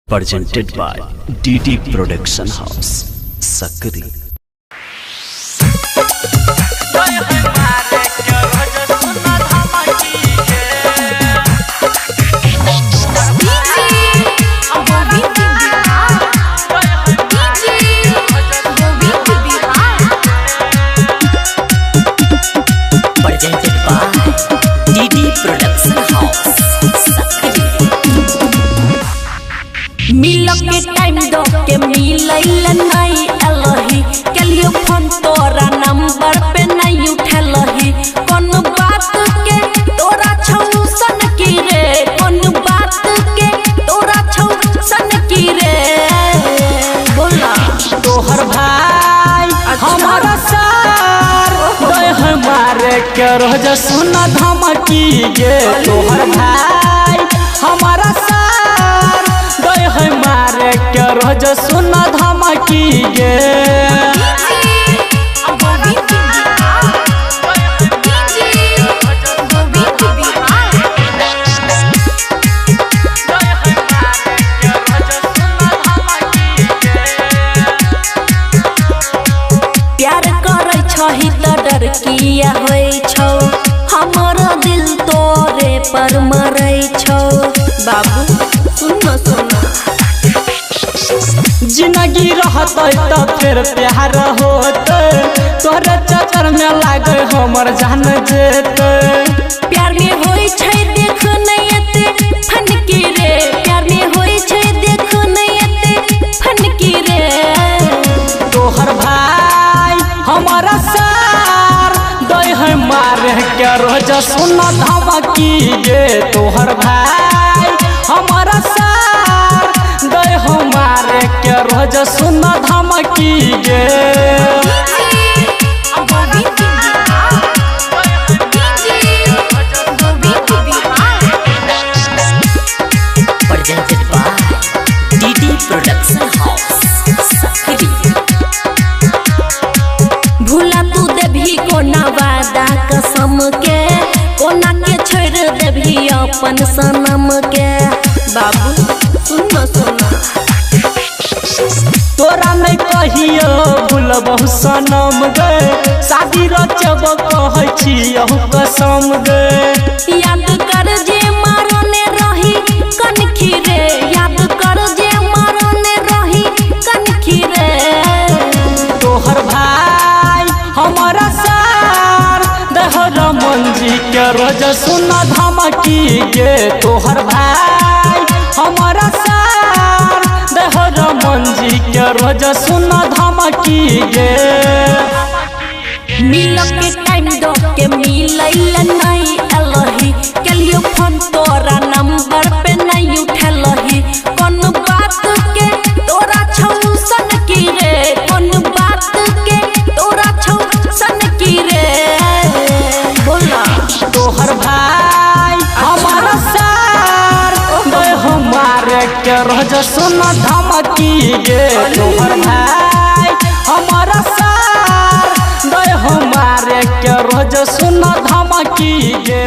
presented by DD Production House, Sakri. Presented by DD Production House, Sakri. मिल के time दो के मिलैल नहीं अलही कलियो phone तोरा नंबर पे नहीं उठलही कौन बात के तोरा छौसन की रे कौन बात के तोरा छौसन की रे बोला तोहर भाई हमारा सार दे हमारे के रोज सुना धमकी गे तोहर भाई हमारा सार दे हमारे के रोज सुना धमकी गे डर किया होई छौ हमर दिल तोरे पर मरै छौ बाबू सुन सुन जिंदगी रहतै त फिर प्यार होतै तोरे चक्कर में लागे हमर जान जेतै प्यार में होई छै देख नहीं एते फनकी रे प्यार में होई छै देख नहीं एते फनकी रे तोहर भाई हमारा मारे के रोज सुन धमकी गे तोहर भाई हमारा सार दे हमारे के रोज सुन धमकी गे Presented by DD Production House, Sakri. भूला तू देवी कोना वादा कसम के कोना के छोड़ देवी अपन सनम के बाबू सुन सुन तोरा नहीं कहियो भूलबहु सनम गे शादी रचब कहै छियौ कसम गे याद कर जे मारने रही कनखी रे याद कर जे मारने रही कनखी रे तोहर भाई हमारा सार दहर मंजी के रोज सुन धमकी गे तोहर भाई हमारा सार दहर मंजी के रोज सुन धमकी गे मिल के टाइम दो के मिलैल नहीं अलही कलियो फोन तोरा नंबर पे नहीं उठलही कौन बात के तोरा छौसन की रे कौन बात के तोरा छौसन की रे बोला तोहर भाई हमारा सार दे हमारे के रोज सुन धमकी गे तोहर भाई हमारा सार दे हमारे के रोज सुन धमकी गे।